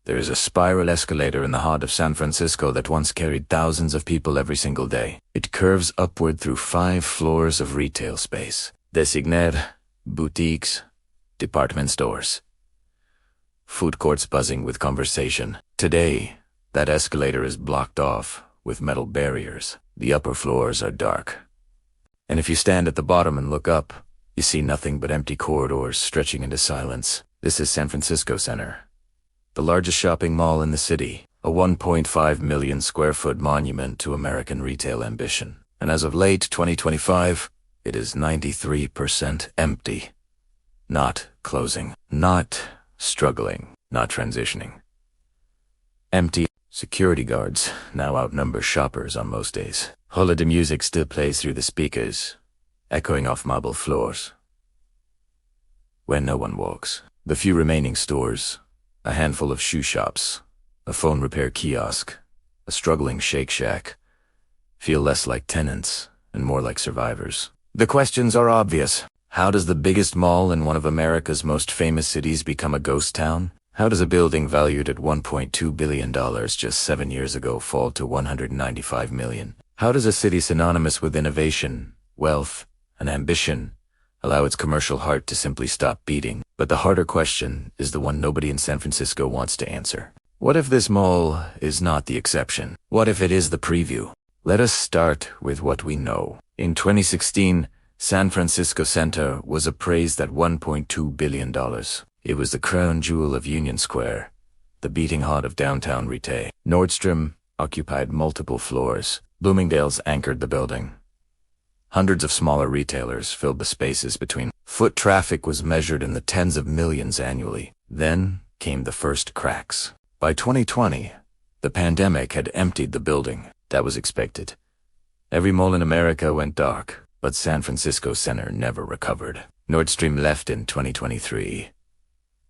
There is a spiral escalator in the heart of San Francisco that once carried thousands of people every single day. It curves upward through 5 floors of retail space. Designer, boutiques, department stores. Food courts buzzing with conversation. Today, that escalator is blocked off with metal barriers. The upper floors are dark. And if you stand at the bottom and look up, you see nothing but empty corridors stretching into silence. This is San Francisco Center, the largest shopping mall in the city, a 1.5 million square foot monument to American retail ambition. And as of late 2025, it is 93% empty. Not closing, not struggling, not transitioning. Empty. Security guards now outnumber shoppers on most days. Holiday music still plays through the speakers, echoing off marble floors, where no one walks. The few remaining stores, a handful of shoe shops, a phone repair kiosk, a struggling Shake Shack, feel less like tenants and more like survivors. The questions are obvious. How does the biggest mall in one of America's most famous cities become a ghost town? How does a building valued at $1.2 billion just 7 years ago fall to $195 million? How does a city synonymous with innovation, wealth, and ambition allow its commercial heart to simply stop beating? But the harder question is the one nobody in San Francisco wants to answer. What if this mall is not the exception? What if it is the preview? Let us start with what we know. In 2016, San Francisco Center was appraised at $1.2 billion. It was the crown jewel of Union Square, the beating heart of downtown retail. Nordstrom occupied multiple floors. Bloomingdale's anchored the building. Hundreds of smaller retailers filled the spaces between. Foot traffic was measured in the tens of millions annually. Then came the first cracks. By 2020, the pandemic had emptied the building. That was expected. Every mall in America went dark, but San Francisco Center never recovered. Nordstrom left in 2023.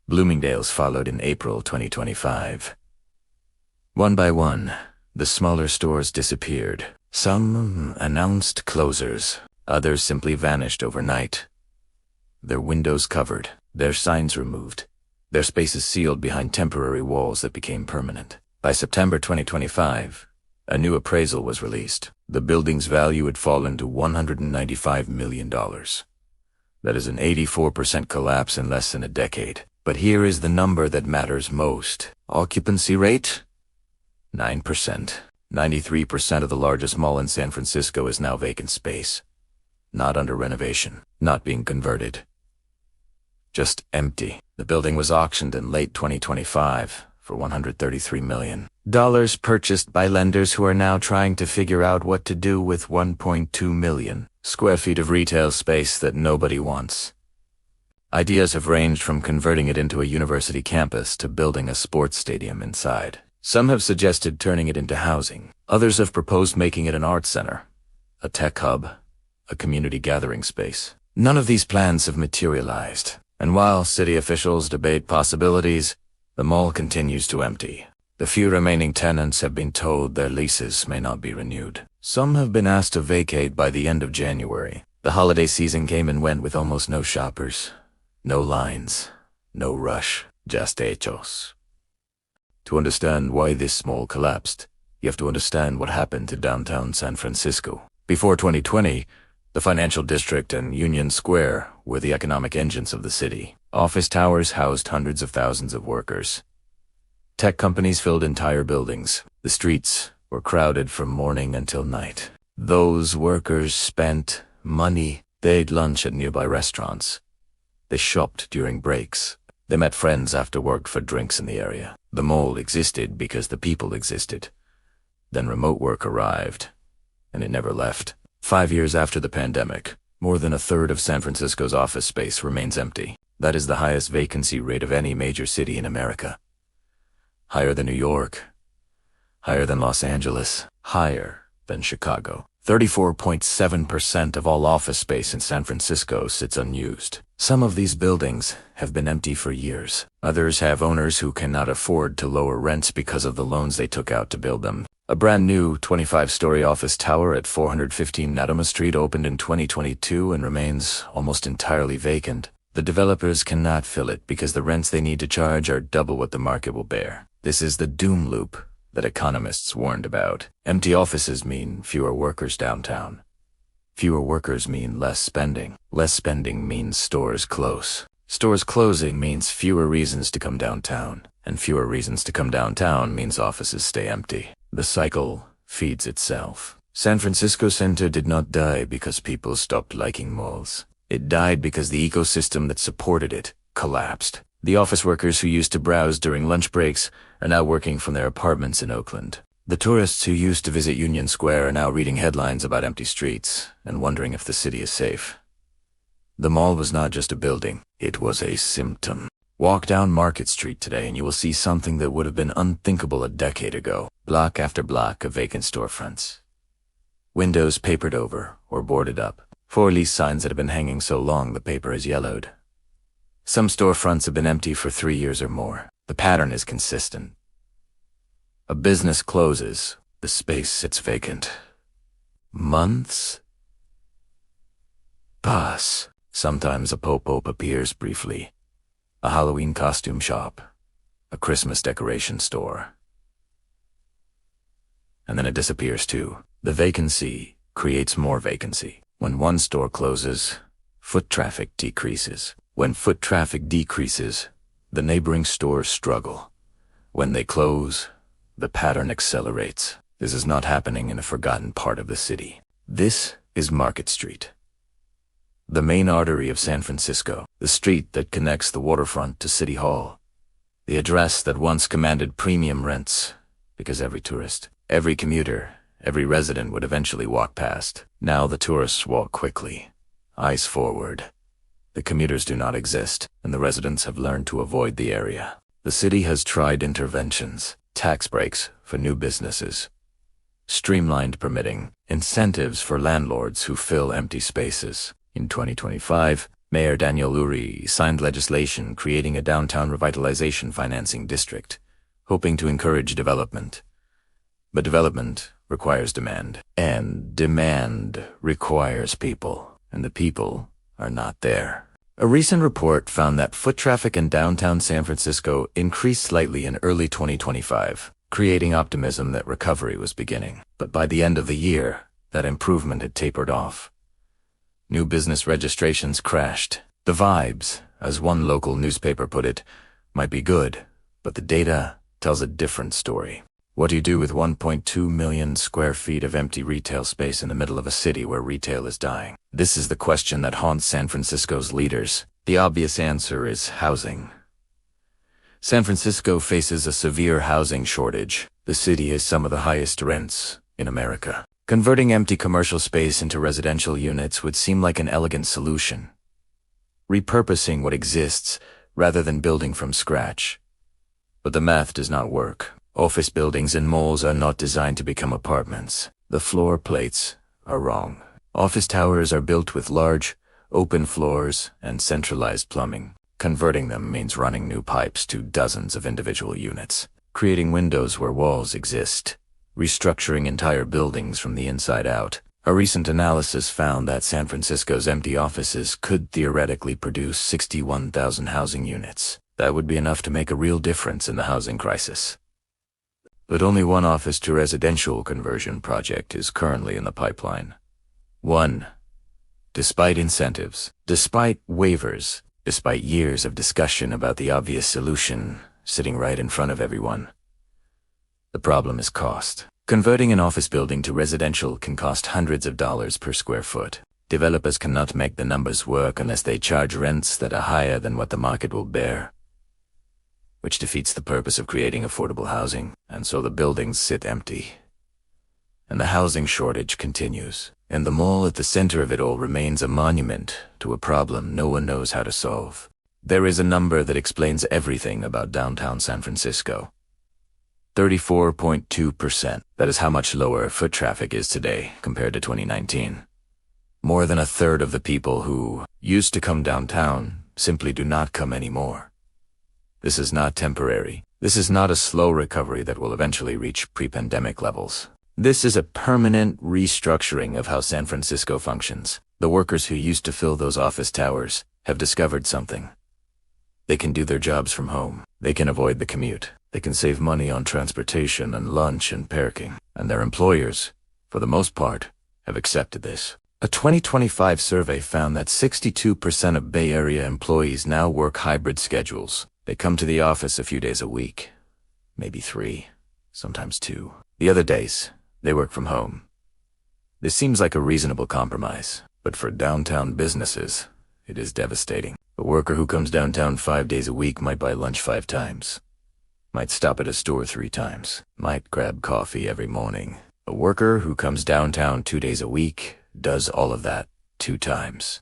Bloomingdale's followed in April 2025. One by one, the smaller stores disappeared. Some announced closures. Others simply vanished overnight. Their windows covered, their signs removed, their spaces sealed behind temporary walls that became permanent. By September 2025, a new appraisal was released. The building's value had fallen to $195 million. That is an 84% collapse in less than a decade. But here is the number that matters most. Occupancy rate? 9%. 93% of the largest mall in San Francisco is now vacant space. Not under renovation. Not being converted. Just empty. The building was auctioned in late 2025 for $133 million. Purchased by lenders who are now trying to figure out what to do with 1.2 million square feet of retail space that nobody wants. Ideas have ranged from converting it into a university campus to building a sports stadium inside. Some have suggested turning it into housing. Others have proposed making it an arts center, a tech hub, a community gathering space. None of these plans have materialized. And while city officials debate possibilities, the mall continues to empty. The few remaining tenants have been told their leases may not be renewed. Some have been asked to vacate by the end of January. The holiday season came and went with almost no shoppers. No lines, no rush, just hechos. To understand why this mall collapsed, you have to understand what happened to downtown San Francisco. Before 2020, the financial district and Union Square were the economic engines of the city. Office towers housed hundreds of thousands of workers. Tech companies filled entire buildings. The streets were crowded from morning until night. Those workers spent money. They ate lunch at nearby restaurants. They shopped during breaks. They met friends after work for drinks in the area. The mall existed because the people existed. Then remote work arrived, and it never left. 5 years after the pandemic, more than a third of San Francisco's office space remains empty. That is the highest vacancy rate of any major city in America. Higher than New York. Higher than Los Angeles. Higher than Chicago. 34.7% of all office space in San Francisco sits unused. Some of these buildings have been empty for years. Others have owners who cannot afford to lower rents because of the loans they took out to build them. A brand new 25-story office tower at 415 Natoma Street opened in 2022 and remains almost entirely vacant. The developers cannot fill it because the rents they need to charge are double what the market will bear. This is the doom loop that economists warned about. Empty offices mean fewer workers downtown. Fewer workers mean less spending. Less spending means stores close. Stores closing means fewer reasons to come downtown. And fewer reasons to come downtown means offices stay empty. The cycle feeds itself. San Francisco Center did not die because people stopped liking malls. It died because the ecosystem that supported it collapsed. The office workers who used to browse during lunch breaks are now working from their apartments in Oakland. The tourists who used to visit Union Square are now reading headlines about empty streets and wondering if the city is safe. The mall was not just a building, it was a symptom. Walk down Market Street today and you will see something that would have been unthinkable a decade ago. Block after block of vacant storefronts. Windows papered over or boarded up. For lease signs that have been hanging so long the paper has yellowed. Some storefronts have been empty for 3 years or more. The pattern is consistent. A business closes, the space sits vacant. Months pass. Sometimes a pop-up appears briefly. A Halloween costume shop. A Christmas decoration store. And then it disappears too. The vacancy creates more vacancy. When one store closes, foot traffic decreases. When foot traffic decreases, the neighboring stores struggle. When they close, the pattern accelerates. This is not happening in a forgotten part of the city. This is Market Street, the main artery of San Francisco, the street that connects the waterfront to City Hall, the address that once commanded premium rents because every tourist, every commuter, every resident would eventually walk past. Now the tourists walk quickly, eyes forward. The commuters do not exist, and the residents have learned to avoid the area. The city has tried interventions, tax breaks for new businesses, streamlined permitting, incentives for landlords who fill empty spaces. In 2025, Mayor Daniel Lurie signed legislation creating a downtown revitalization financing district, hoping to encourage development. But development requires demand, and demand requires people, and the people are not there. A recent report found that foot traffic in downtown San Francisco increased slightly in early 2025, creating optimism that recovery was beginning. But by the end of the year, that improvement had tapered off. New business registrations crashed. The vibes, as one local newspaper put it, might be good, but the data tells a different story. What do you do with 1.2 million square feet of empty retail space in the middle of a city where retail is dying? This is the question that haunts San Francisco's leaders. The obvious answer is housing. San Francisco faces a severe housing shortage. The city has some of the highest rents in America. Converting empty commercial space into residential units would seem like an elegant solution. Repurposing what exists rather than building from scratch. But the math does not work. Office buildings and malls are not designed to become apartments. The floor plates are wrong. Office towers are built with large, open floors and centralized plumbing. Converting them means running new pipes to dozens of individual units, creating windows where walls exist, restructuring entire buildings from the inside out. A recent analysis found that San Francisco's empty offices could theoretically produce 61,000 housing units. That would be enough to make a real difference in the housing crisis. But only one office-to-residential conversion project is currently in the pipeline. One. Despite incentives, despite waivers, despite years of discussion about the obvious solution sitting right in front of everyone. The problem is cost. Converting an office building to residential can cost hundreds of dollars per square foot. Developers cannot make the numbers work unless they charge rents that are higher than what the market will bear, which defeats the purpose of creating affordable housing, and so the buildings sit empty. And the housing shortage continues, and the mall at the center of it all remains a monument to a problem no one knows how to solve. There is a number that explains everything about downtown San Francisco. 34.2%. That is how much lower foot traffic is today compared to 2019. More than a third of the people who used to come downtown simply do not come anymore. This is not temporary. This is not a slow recovery that will eventually reach pre-pandemic levels. This is a permanent restructuring of how San Francisco functions. The workers who used to fill those office towers have discovered something. They can do their jobs from home. They can avoid the commute. They can save money on transportation and lunch and parking. And their employers, for the most part, have accepted this. A 2025 survey found that 62% of Bay Area employees now work hybrid schedules. They come to the office a few days a week, maybe 3, sometimes 2. The other days, they work from home. This seems like a reasonable compromise, but for downtown businesses, it is devastating. A worker who comes downtown 5 days a week might buy lunch 5 times, might stop at a store 3 times, might grab coffee every morning. A worker who comes downtown 2 days a week does all of that 2 times.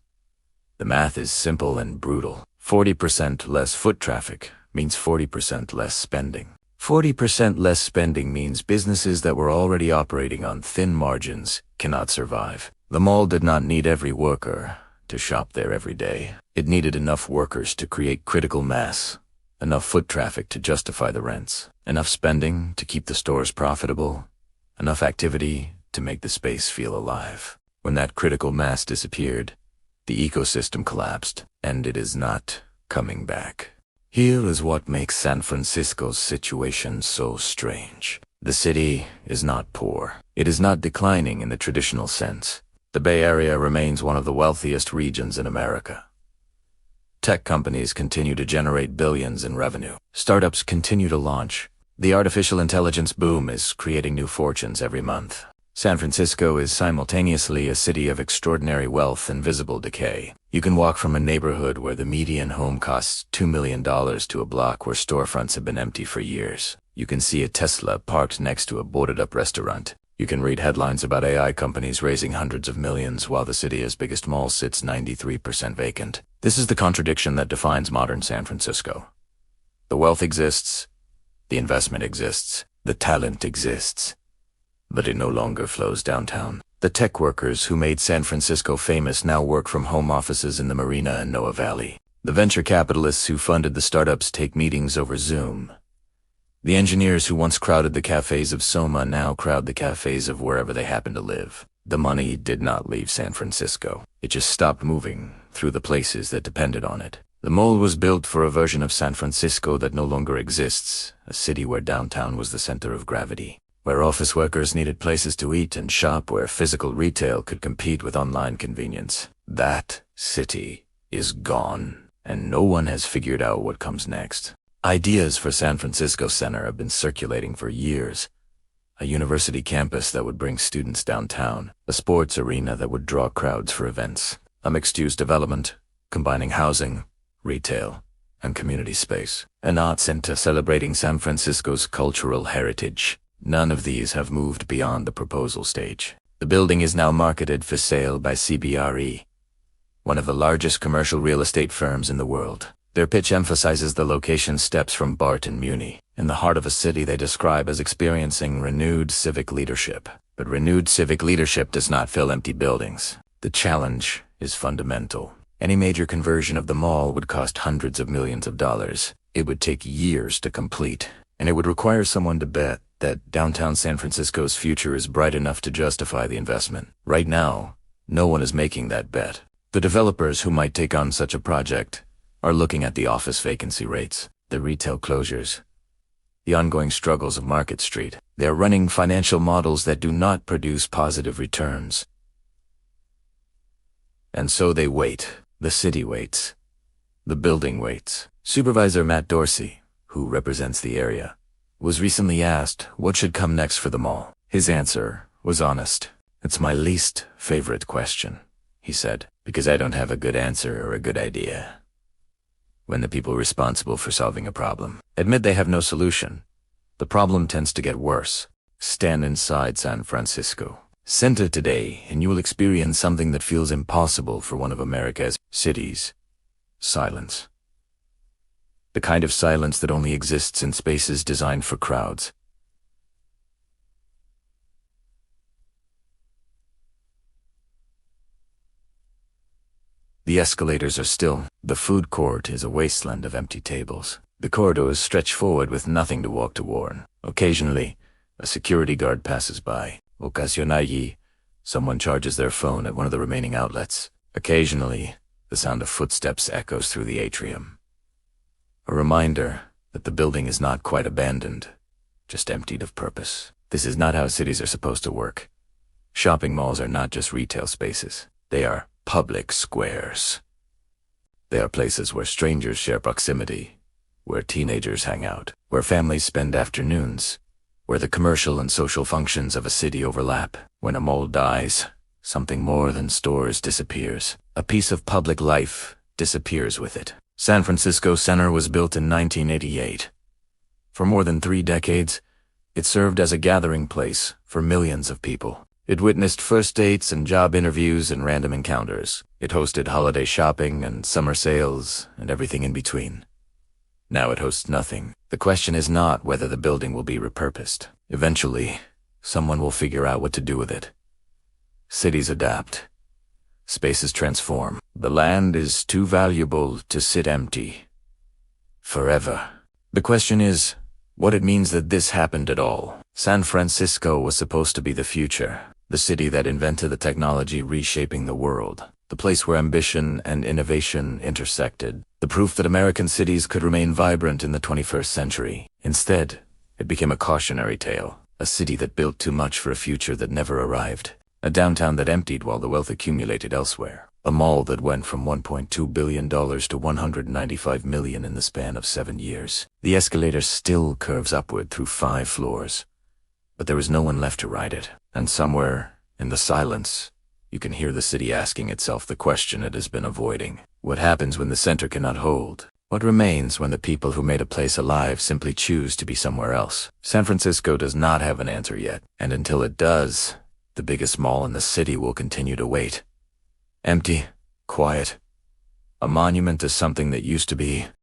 The math is simple and brutal. 40% less foot traffic means 40% less spending. 40% less spending means businesses that were already operating on thin margins cannot survive. The mall did not need every worker to shop there every day. It needed enough workers to create critical mass, enough foot traffic to justify the rents, enough spending to keep the stores profitable, enough activity to make the space feel alive. When that critical mass disappeared, the ecosystem collapsed, and it is not coming back. Here is what makes San Francisco's situation so strange. The city is not poor. It is not declining in the traditional sense. The Bay Area remains one of the wealthiest regions in America. Tech companies continue to generate billions in revenue. Startups continue to launch. The artificial intelligence boom is creating new fortunes every month. San Francisco is simultaneously a city of extraordinary wealth and visible decay. You can walk from a neighborhood where the median home costs $2 million to a block where storefronts have been empty for years. You can see a Tesla parked next to a boarded-up restaurant. You can read headlines about AI companies raising hundreds of millions while the city's biggest mall sits 93% vacant. This is the contradiction that defines modern San Francisco. The wealth exists, the investment exists, the talent exists, but it no longer flows downtown. The tech workers who made San Francisco famous now work from home offices in the Marina and Noa Valley. The venture capitalists who funded the startups take meetings over Zoom. The engineers who once crowded the cafes of Soma now crowd the cafes of wherever they happen to live. The money did not leave San Francisco. It just stopped moving through the places that depended on it. The mall was built for a version of San Francisco that no longer exists, a city where downtown was the center of gravity, where office workers needed places to eat and shop, where physical retail could compete with online convenience. That city is gone, and no one has figured out what comes next. Ideas for San Francisco Center have been circulating for years. A university campus that would bring students downtown, a sports arena that would draw crowds for events, a mixed-use development combining housing, retail, and community space, an art center celebrating San Francisco's cultural heritage. None of these have moved beyond the proposal stage. The building is now marketed for sale by CBRE, one of the largest commercial real estate firms in the world. Their pitch emphasizes the location steps from BART and Muni, in the heart of a city they describe as experiencing renewed civic leadership. But renewed civic leadership does not fill empty buildings. The challenge is fundamental. Any major conversion of the mall would cost hundreds of millions of dollars. It would take years to complete, and it would require someone to bet that downtown San Francisco's future is bright enough to justify the investment. Right now, no one is making that bet. The developers who might take on such a project are looking at the office vacancy rates, the retail closures, the ongoing struggles of Market Street. They are running financial models that do not produce positive returns. And so they wait. The city waits. The building waits. Supervisor Matt Dorsey, who represents the area, was recently asked what should come next for the mall. His answer was honest. "It's my least favorite question," he said, "because I don't have a good answer or a good idea." When the people responsible for solving a problem admit they have no solution, the problem tends to get worse. Stand inside San Francisco Center today, and you will experience something that feels impossible for one of America's cities. Silence. The kind of silence that only exists in spaces designed for crowds. The escalators are still. The food court is a wasteland of empty tables. The corridors stretch forward with nothing to walk toward. Occasionally, a security guard passes by. Ocasionally, someone charges their phone at one of the remaining outlets. Occasionally, The sound of footsteps echoes through the atrium. A reminder that the building is not quite abandoned, just emptied of purpose. This is not how cities are supposed to work. Shopping malls are not just retail spaces. They are public squares. They are places where strangers share proximity, where teenagers hang out, where families spend afternoons, where the commercial and social functions of a city overlap. When a mall dies, something more than stores disappears. A piece of public life disappears with it. San Francisco Center was built in 1988. For more than 3 decades, it served as a gathering place for millions of people. It witnessed first dates and job interviews and random encounters. It hosted holiday shopping and summer sales and everything in between. Now it hosts nothing. The question is not whether the building will be repurposed. Eventually, someone will figure out what to do with it. Cities adapt. Spaces transform. The land is too valuable to sit empty forever. The question is what it means that this happened at all. San Francisco was supposed to be the future, the city that invented the technology reshaping the world, the place where ambition and innovation intersected, the proof that American cities could remain vibrant in the 21st century. Instead, it became a cautionary tale, a city that built too much for a future that never arrived. A downtown that emptied while the wealth accumulated elsewhere. A mall that went from $1.2 billion to $195 million in the span of 7 years. The escalator still curves upward through 5 floors. But there is no one left to ride it. And somewhere, in the silence, you can hear the city asking itself the question it has been avoiding. What happens when the center cannot hold? What remains when the people who made a place alive simply choose to be somewhere else? San Francisco does not have an answer yet. And until it does, the biggest mall in the city will continue to wait. Empty, quiet, a monument to something that used to be